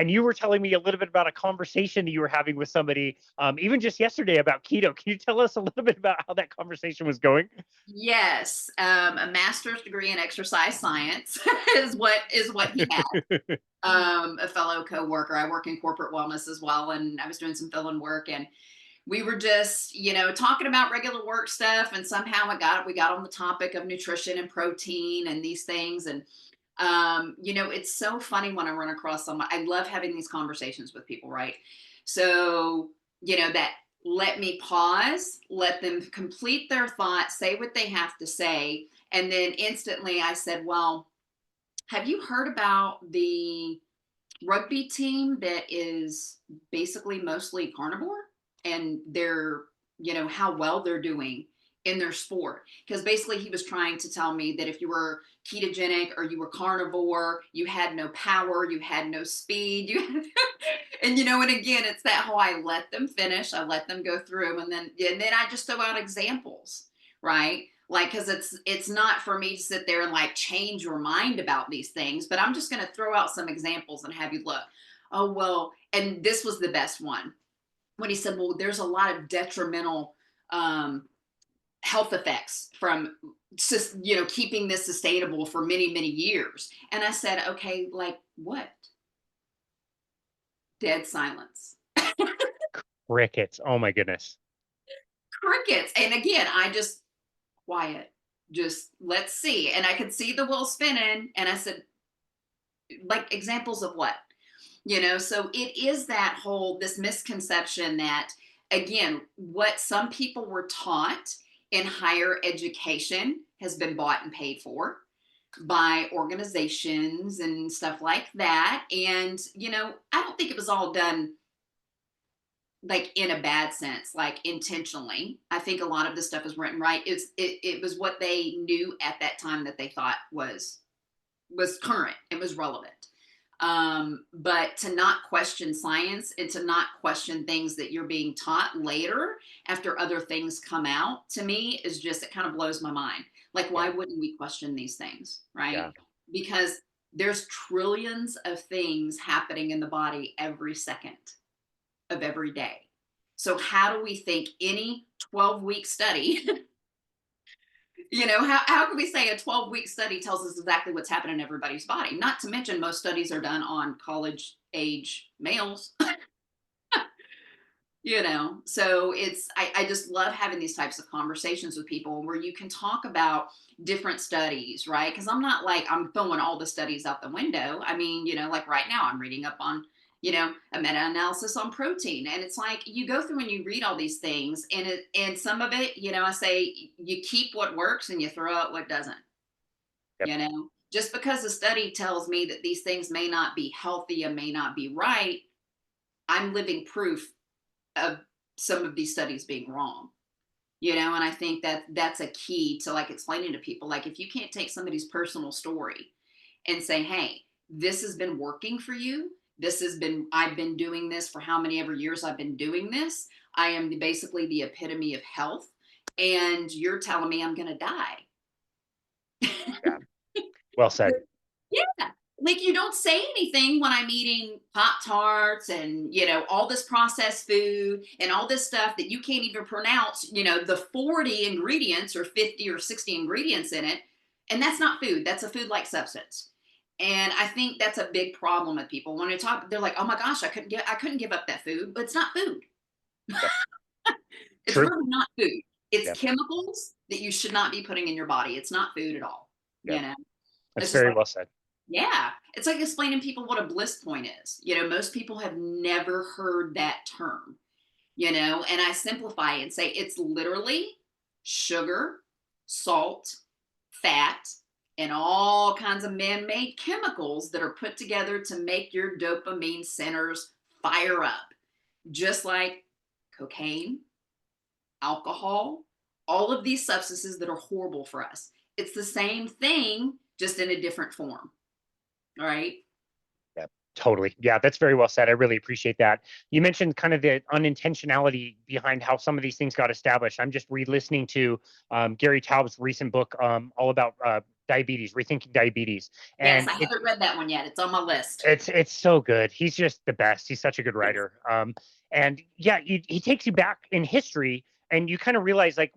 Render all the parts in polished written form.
And you were telling me a little bit about a conversation that you were having with somebody, even just yesterday about keto. Can you tell us a little bit about how that conversation was going? Yes, a master's degree in exercise science is what he had. A fellow coworker. I work in corporate wellness as well, and I was doing some fill-in work, and we were just, talking about regular work stuff, and somehow we got on the topic of nutrition and protein and these things, and it's so funny when I run across someone. I love having these conversations with people, right? So, that let me pause, let them complete their thought, say what they have to say. And then instantly I said, well, have you heard about the rugby team that is basically mostly carnivore, and they're, how well they're doing in their sport? Because basically he was trying to tell me that if you were ketogenic or you were carnivore, you had no power, you had no speed, and again, it's that whole, I let them finish, I let them go through, and then I just throw out examples, right? Like, because it's not for me to sit there and like change your mind about these things, but I'm just going to throw out some examples and have you look. Oh well, and this was the best one when he said, well, there's a lot of detrimental health effects from just keeping this sustainable for many many years. And I said, okay, like what? Dead silence. Crickets. Oh my goodness. Crickets. And again, I just quiet, just let's see. And I could see the wheel spinning, and I said, like, examples of what? So it is that whole, this misconception that, again, what some people were taught in higher education has been bought and paid for by organizations and stuff like that. And I don't think it was all done like in a bad sense, like intentionally. I think a lot of the stuff is written right. It was what they knew at that time that they thought was current, it was relevant. But to not question science and to not question things that you're being taught later after other things come out, to me is just, it kind of blows my mind. Like, why Yeah. wouldn't we question these things, right? Yeah. Because there's trillions of things happening in the body every second of every day. So how do we think any 12-week study, how can we say a 12-week study tells us exactly what's happening in everybody's body? Not to mention most studies are done on college age males. So I just love having these types of conversations with people where you can talk about different studies, right? Because I'm not like I'm throwing all the studies out the window. I mean, like right now I'm reading up on a meta-analysis on protein, and it's like you go through and you read all these things, and some of it, I say you keep what works and you throw out what doesn't. Yep. Just because a study tells me that these things may not be healthy and may not be right, I'm living proof of some of these studies being wrong. And I think that that's a key to like explaining to people, like, if you can't take somebody's personal story and say, hey, this has been working for you, I've been doing this for how many ever years I've been doing this, I am basically the epitome of health, and you're telling me I'm going to die. Yeah. Well said. Yeah. Like, you don't say anything when I'm eating Pop Tarts and, all this processed food and all this stuff that you can't even pronounce, the 40 ingredients or 50 or 60 ingredients in it. And that's not food. That's a food like substance. And I think that's a big problem with people. When they talk, they're like, oh my gosh, I couldn't give up that food, but it's not food. Yep. It's True. really not food. It's Yep. chemicals that you should not be putting in your body. It's not food at all. Yep. That's It's just very like, well said. yeah, it's like explaining people what a bliss point is. Most people have never heard that term, and I simplify and say it's literally sugar, salt, fat, and all kinds of man made chemicals that are put together to make your dopamine centers fire up, just like cocaine, alcohol, all of these substances that are horrible for us. It's the same thing, just in a different form. All right. Yeah, totally. Yeah, that's very well said. I really appreciate that. You mentioned kind of the unintentionality behind how some of these things got established. I'm just re-listening to Gary Taub's recent book, all about Diabetes, Rethinking Diabetes. Yes, And I haven't read that one yet. It's on my list. it's so good. He's just the best. He's such a good Yes. writer. And yeah, he takes you back in history, and you kind of realize like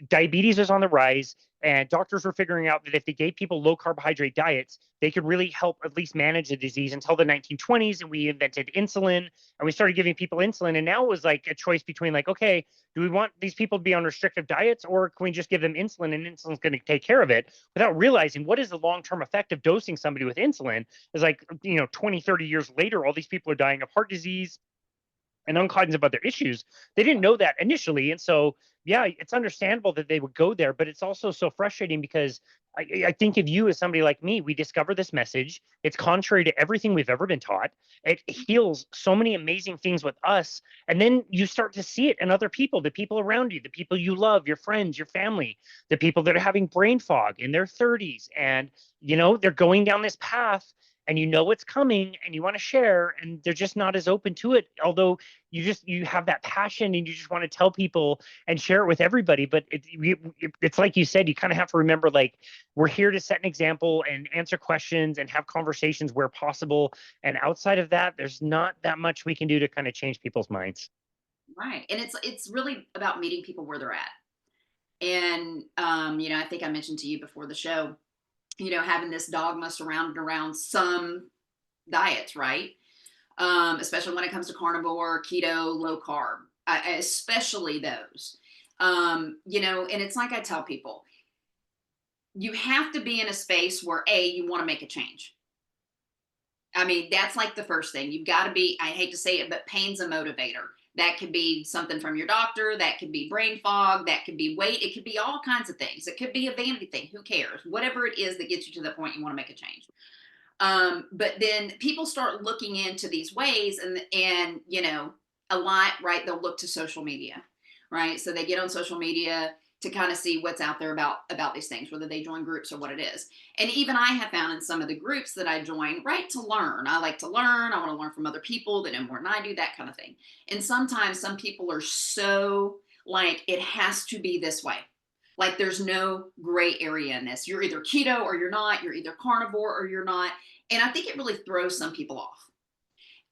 diabetes is on the rise, and doctors were figuring out that if they gave people low carbohydrate diets, they could really help at least manage the disease until the 1920s. And we invented insulin, and we started giving people insulin. And now it was like a choice between like, okay, do we want these people to be on restrictive diets, or can we just give them insulin and insulin's going to take care of it, without realizing what is the long-term effect of dosing somebody with insulin? Is like, 20, 30 years later, all these people are dying of heart disease and all kinds of other issues. They didn't know that initially. And so, yeah, it's understandable that they would go there, but it's also so frustrating because I think of you as somebody like me, we discover this message. It's contrary to everything we've ever been taught. It heals so many amazing things with us. And then you start to see it in other people, the people around you, the people you love, your friends, your family, the people that are having brain fog in their 30s. And, they're going down this path, and it's coming, and you want to share, and they're just not as open to it, although you have that passion and you just want to tell people and share it with everybody. But it's like you said, you kind of have to remember, like, we're here to set an example and answer questions and have conversations where possible, and outside of that, there's not that much we can do to kind of change people's minds. Right. And it's really about meeting people where they're at. And I think I mentioned to you before the show, having this dogma surrounded around some diets, right? Especially when it comes to carnivore, keto, low carb, especially those. And it's like I tell people, you have to be in a space where you want to make a change. I mean, that's like the first thing. You've got to be, I hate to say it, but pain's a motivator. That could be something from your doctor. That could be brain fog. That could be weight. It could be all kinds of things. It could be a vanity thing. Who cares? Whatever it is that gets you to the point you want to make a change. But then people start looking into these ways, and a lot, right? They'll look to social media, right? So they get on social media to kind of see what's out there about these things, whether they join groups or what it is. And even I have found in some of the groups that I join, right, to learn. I like to learn. I want to learn from other people that know more than I do, that kind of thing. And sometimes some people are so like, it has to be this way. Like there's no gray area in this. You're either keto or you're not. You're either carnivore or you're not. And I think it really throws some people off.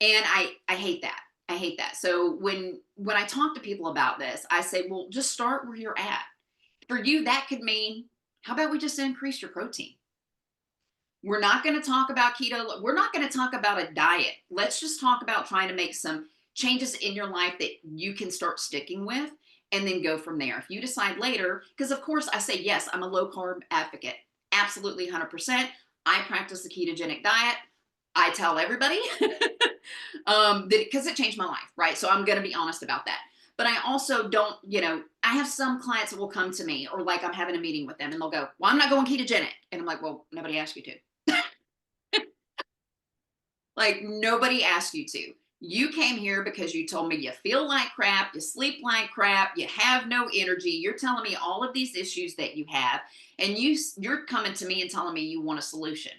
And I hate that. I hate that. So when I talk to people about this, I say, well, just start where you're at. For you, that could mean, how about we just increase your protein? We're not going to talk about keto. We're not going to talk about a diet. Let's just talk about trying to make some changes in your life that you can start sticking with, and then go from there. If you decide later, because of course I say, yes, I'm a low carb advocate. Absolutely 100%. I practice the ketogenic diet. I tell everybody because it changed my life, right? So I'm going to be honest about that. But I also don't, I have some clients that will come to me, or like I'm having a meeting with them and they'll go, well, I'm not going ketogenic. And I'm like, well, nobody asked you to. Like nobody asked you to. You came here because you told me you feel like crap, you sleep like crap, you have no energy. You're telling me all of these issues that you have, and you're coming to me and telling me you want a solution.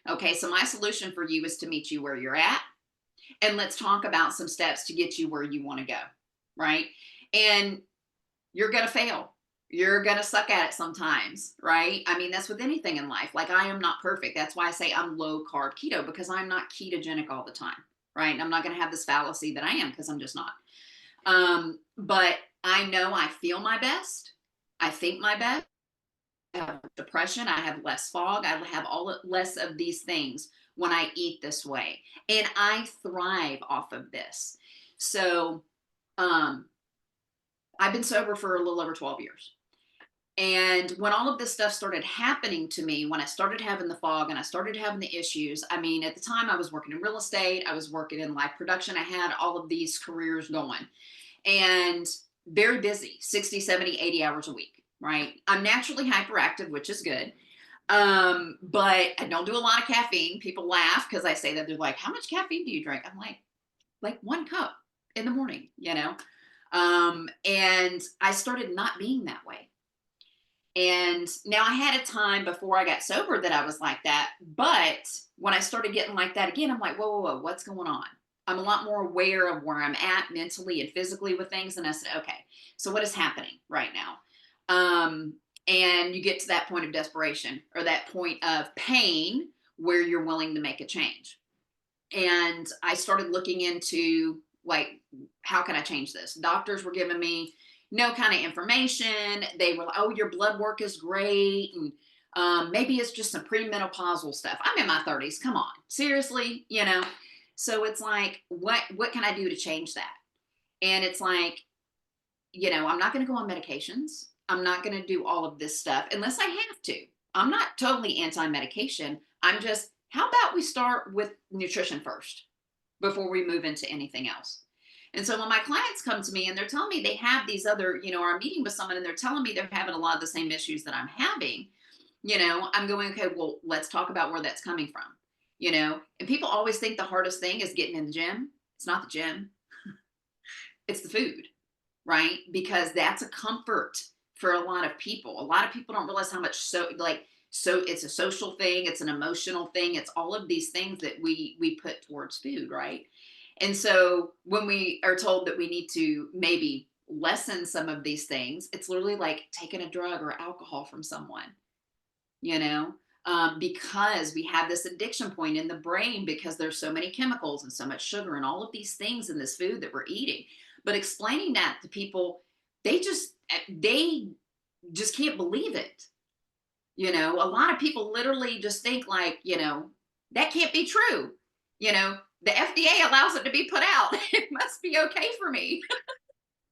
Okay, so my solution for you is to meet you where you're at, and let's talk about some steps to get you where you want to go, right? And you're going to fail. You're going to suck at it sometimes, right? I mean, that's with anything in life. Like I am not perfect. That's why I say I'm low carb keto, because I'm not ketogenic all the time, right? And I'm not going to have this fallacy that I am, because I'm just not. But I know I feel my best. I think my best. I have depression. I have less fog. I have less of these things when I eat this way. And I thrive off of this. So um, I've been sober for a little over 12 years. And when all of this stuff started happening to me, when I started having the fog and I started having the issues, I mean, at the time I was working in real estate, I was working in live production, I had all of these careers going and very busy, 60, 70, 80 hours a week, right? I'm naturally hyperactive, which is good. But I don't do a lot of caffeine. People laugh because I say that. They're like, how much caffeine do you drink? I'm like 1 cup in the morning. And I started not being that way. And now I had a time before I got sober that I was like that. But when I started getting like that again, I'm like, whoa, whoa, whoa, what's going on? I'm a lot more aware of where I'm at mentally and physically with things. And I said, okay, so what is happening right now? And you get to that point of desperation or that point of pain where you're willing to make a change. And I started looking into like, how can I change this? Doctors were giving me no kind of information. They were like, oh, your blood work is great. And maybe it's just some premenopausal stuff. I'm in my 30s. Come on. Seriously, you know? So it's like, what can I do to change that? And it's like, you know, I'm not going to go on medications. I'm not going to do all of this stuff unless I have to. I'm not totally anti medication. I'm just, how about we start with nutrition first before we move into anything else? And so when my clients come to me and they're telling me they have these other, you know, or I'm meeting with someone and they're telling me they're having a lot of the same issues that I'm having, you know, I'm going, okay, well, let's talk about where that's coming from, you know. And people always think the hardest thing is getting in the gym. It's not the gym, it's the food, right? Because that's a comfort for a lot of people. A lot of people don't realize how much so it's a social thing, it's an emotional thing, it's all of these things that we put towards food, right? And so when we are told that we need to maybe lessen some of these things, it's literally like taking a drug or alcohol from someone, you know, because we have this addiction point in the brain because there's so many chemicals and so much sugar and all of these things in this food that we're eating. But explaining that to people, they just can't believe it. You know, a lot of people literally just think like, you know, that can't be true. You know, the FDA allows it to be put out. It must be okay for me.